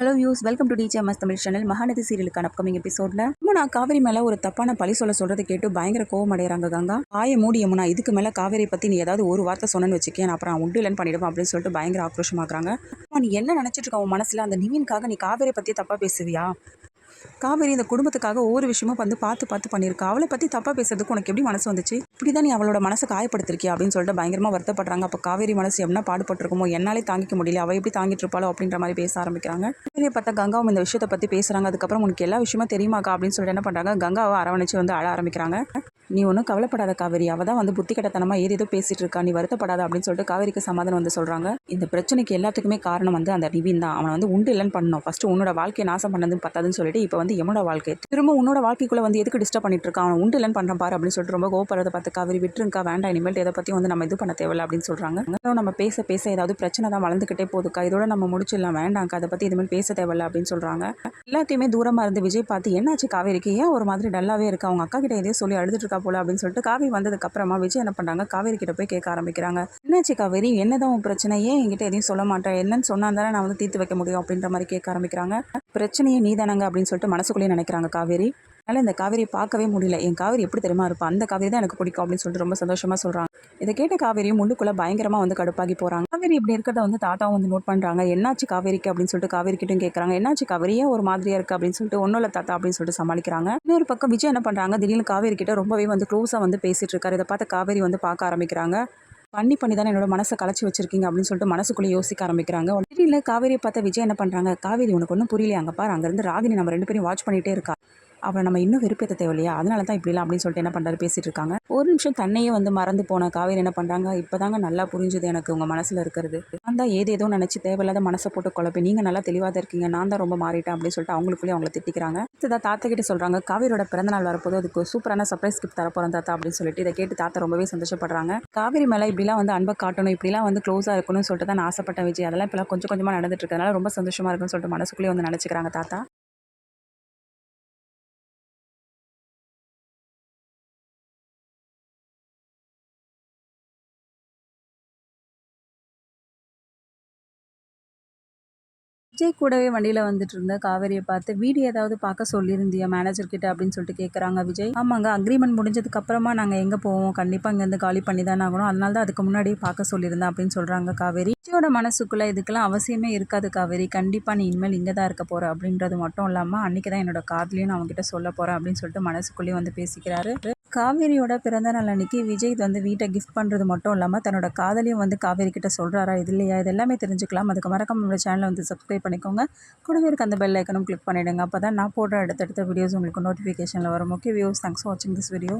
Hello views, welcome to DJMS Tamil channel. Mahanadi சீரியலுக்கான upcoming எபிசோட்ல நான் காவேரி மேல ஒரு தப்பான பழி சொல்றதை கேட்டு பயங்கர கோவம் அடைகிறாங்க கங்கா. ஆய மூடி யமுனா, இதுக்கு மேல காவேரி பத்தி நீ ஏதாவது ஒரு வார்த்தை சொன்னேன்னு வச்சுக்கேன், அப்புறம் உண்டு இல்லைன்னு பண்ணிடுவோம் அப்படின்னு சொல்லிட்டு பயங்கர ஆக்ரோஷமாக்குறாங்க. நீ என்ன நினைச்சிட்டு இருக்க உன் மனசுல? அந்த நிவின்காக நீ காவேரி பத்தி தப்பா பேசுவியா? காவேரி இந்த குடும்பத்துக்காக ஒவ்வொரு விஷயமும் வந்து பார்த்து பார்த்து பண்ணியிருக்கா. அவளை பற்றி தப்பாக பேசுறதுக்கு உனக்கு எப்படி மனசு வந்துச்சு? இப்படி தான் நீ அவளோட மனசை காயப்படுத்திருக்கியா அப்படின்னு சொல்லிட்டு பயங்கரமாக வருத்தப்படுறாங்க. அப்போ காவேரி மனசு என்ன பாடுபட்டிருக்குமோ, என்னாலே தாங்கிக்க முடியல, அவள் எப்படி தாங்கிட்டு இருப்பாளோ அப்படின்ற மாதிரி பேச ஆரம்பிக்கிறாங்க. காவேரியை பார்த்தா கங்காவும் இந்த விஷயத்தை பற்றி பேசுகிறாங்க. அதுக்கப்புறம் உனக்கு எல்லா விஷயமும் தெரியுமாக்கா அப்படின்னு சொல்லிட்டு என்ன பண்ணுறாங்க, கங்காவை அரவணைச்சு வந்து அழ ஆரம்பிக்கிறாங்க. நீ ஒன்றும் கவலைப்படாத காவேரி, அவள் தான் வந்து புத்தி கட்டத்தனமாக ஏதோ பேசிட்டு இருக்கா, நீ வருத்தப்படாத அப்படின்னு சொல்லிட்டு காவேரிக்கு சமாதானம் வந்து சொல்கிறாங்க. இந்த பிரச்சனைக்கு எல்லாத்துக்குமே காரணம் வந்து அந்த நிவின் தான். அவனை வந்து உண்டு இல்லைன்னு பண்ணணும். ஃபர்ஸ்ட் உன்னோட வாழ்க்கையை நாசம் பண்ணதுன்னு பத்தாதுன்னு சொல்லிட்டு இப்போ வந்து எமோட வாழ்க்கை திரும்ப உன்னோட வாழ்க்கைக்குள்ள வந்து எதுக்கு டிஸ்டர்ப் பண்ணிட்டு இருக்கான், அவன் உண்டு இல்லைன்னு பண்ணுறான் பாரு அப்படின்னு சொல்லிட்டு ரொம்ப கோபப்படுறத பார்த்து காவேரி விட்டுருக்கா, வேண்டாம் இனிமேல் எதை பற்றி வந்து நம்ம இது பண்ண தேவையில்லை அப்படின்னு சொல்கிறாங்க. நம்ம பேச பேச ஏதாவது பிரச்சனை தான் வளர்ந்துக்கிட்டே போதுக்கா, இதோட நம்ம முடிச்சிடலாம், வேண்டாம்க்கா அதை பற்றி இனிமேல் பேச தேவையில்லை அப்படின்னு சொல்கிறாங்க. எல்லாத்தையுமே தூரமாக இருந்து விஜய் பார்த்து என்னாச்சு காவேரிக்கு, ஏன் ஒரு மாதிரி டல்லாவே இருக்கா, அவங்க அக்கா கிட்ட எதையோ சொல்லி அழுதுட்டு இருக்கா போல அப்படின்னு சொல்லிட்டு காவேரி வந்ததுக்கு அப்புறமா விஜய் என்ன பண்ணுறாங்க, காவேரி கிட்ட போய் கேட்க ஆரம்பிக்கிறாங்க. என்னாச்சு காவேரி, என்னதான் உன் பிரச்சனை, ஏன் என்கிட்ட எதையும் சொல்ல மாட்டேன், என்னன்னு சொன்னா தானே நான் வந்து தீர்த்து வைக்க முடியும் அப்படின்ற மாதிரி கேட்க ஆரம்பிக்கிறாங்க. பிரச்சனையே நீ தானங்க அப்படின்னு சொல்லிட்டு மனசுக்குள்ளேயே நினைக்கிறாங்க காவேரி. அதனால் இந்த காவேரியை பார்க்கவே முடியல, என் காவேரி எப்படி தெரியுமா இருப்பா, அந்த காவேரி தான் எனக்கு பிடிக்கும் அப்படின்னு சொல்லிட்டு ரொம்ப சந்தோஷமாக சொல்கிறாங்க. இதை கேட்ட காவேரியும் முள்ளுக்குள்ளே பயங்கரமாக வந்து கடுப்பாகி போகிறாங்க. காவேரி இப்படி இருக்கிறத வந்து தாத்தாவும் வந்து நோட் பண்ணுறாங்க. என்னாச்சு காவேரிக்கு அப்படின்னு சொல்லிட்டு காவேரி கிட்டும் கேட்குறாங்க. என்னாச்சு காவேரியே ஒரு மாதிரியாக இருக்குது அப்படின்னு சொல்லிட்டு ஒன்றும் இல்லை தாத்தா அப்படின்னு சொல்லிட்டு சமாளிக்கிறாங்க. இன்னொரு பக்கம் விஜய் என்ன பண்ணுறாங்க, திடீர்னு காவேரி கிட்ட ரொம்பவே வந்து க்ளோஸாக வந்து பேசிட்டு இருக்காரு. இதை பார்த்து காவேரி வந்து பார்க்க ஆரம்பிக்கிறாங்க. பண்ணி தானே என்னோட மனசை கலைச்சி வச்சிருக்கீங்க அப்படின்னு சொல்லிட்டு மனசுக்குள்ளே யோசிக்க ஆரம்பிக்கிறாங்க. திடீர்னு காவேரியை பார்த்த விஜய் என்ன பண்ணுறாங்க, காவேரி உனக்கு ஒன்றும் புரியலையா, அங்கே பாரு அங்கேருந்து ராகினி நம்ம ரெண்டு பேரும் வாட்ச் பண்ணிகிட்டே இருக்கா, அவளை நம்ம இன்னும் வெறுப்பேற்ற தேவையில்லையா, அதனால தான் இப்படிலாம் அப்படின்னு சொல்லிட்டு என்ன பண்ணுறாரு பேசிட்டு இருக்காங்க. ஒரு நிமிஷம் தன்னையே வந்து மறந்து போன காவேரி என்ன பண்ணுறாங்க, இப்போதாங்க நல்லா புரிஞ்சுது எனக்கு உங்கள் மனசில் இருக்கிறது, நான் தான் ஏதேதோ நினச்சி தேவையில்லாத மனசை போட்டு குழப்பி, நீங்கள் நல்லா தெளிவாக தான் இருக்கீங்க, நான் தான் ரொம்ப மாறிட்டேன் அப்படின்னு சொல்லிட்டு அவங்களுக்குள்ளேயே அவங்கள திட்டிக்கிறாங்க. இதுதான் தாத்தா கிட்ட சொல்கிறாங்க, காவேரியோட பிறந்தநாள் வரப்போது அதுக்கு சூப்பரான சர்ப்ரைஸ் கிஃப்ட் தரப்போகிறேன் தாத்தா அப்படின்னு சொல்லிட்டு. இதை கேட்டு தாத்தா ரொம்பவே சந்தோஷப்படுறாங்க. காவேரி மேலே இப்படிலாம் வந்து அன்பை காட்டணும், இப்படிலாம் வந்து க்ளோஸாக இருக்கணும்னு சொல்லிட்டு தான் நான் ஆசைப்பட்ட விஜய், அதெல்லாம் இப்போலாம் கொஞ்சம் கொஞ்சமாக நடந்துட்டு இருக்கனால ரொம்ப சந்தோஷமாக இருக்குன்னு சொல்லிட்டு மனசுக்குள்ளேயே வந்து நினச்சிக்கிறாங்க தாத்தா. விஜய் கூடவே வண்டியில் வந்துட்டு இருந்த காவேரியை பார்த்து, வீடு ஏதாவது பார்க்க சொல்லியிருந்தியா மேனேஜர் கிட்ட அப்படின்னு சொல்லிட்டு கேட்குறாங்க விஜய். ஆமாங்க, அக்ரிமெண்ட் முடிஞ்சதுக்கு அப்புறமா நாங்கள் எங்கே போவோம், கண்டிப்பாக இங்கேருந்து காலி பண்ணி தானே ஆகணும், அதனால தான் அதுக்கு முன்னாடி பார்க்க சொல்லியிருந்தேன் அப்படின்னு சொல்கிறாங்க காவேரி. விஜயோட மனசுக்குள்ளே இதுக்கெல்லாம் அவசியமே இருக்காது காவேரி, கண்டிப்பாக நீ இனிமேல் இங்கே தான் இருக்க போகிற அப்படின்றது மட்டும் இல்லாமல் அன்றைக்கி தான் என்னோட காதலையும் நான் அவங்ககிட்ட சொல்ல போகிறேன் அப்படின்னு சொல்லிட்டு மனசுக்குள்ளேயே வந்து பேசிக்கிறாரு. காவேரியோட பிறந்த நாள் அன்னைக்கு விஜய் வந்து வீட்டை கிஃப்ட் பண்ணுறது மட்டும் இல்லாமல் தன்னோட காதலையும் வந்து காவேரி கிட்ட சொல்கிறாரா, இது இல்லையா, இது எல்லாமே தெரிஞ்சுக்கலாம். அதுக்கு மறக்காம நம்மளோட சேனலை வந்து சப்ஸ்கிரைப் பண்ணிக்கோங்க. கூடவே இருக்க அந்த பெல் ஐக்கனும் கிளிக் பண்ணிவிடுங்க. அப்போ தான் நான் போடுற அடுத்தடுத்த வீடியோஸ் உங்களுக்கு நோட்டிஃபிகேஷனில் வரும். ஓகே வியூஸ், தேங்க்ஸ் ஃபார் வாட்சிங் திஸ் வீடியோ.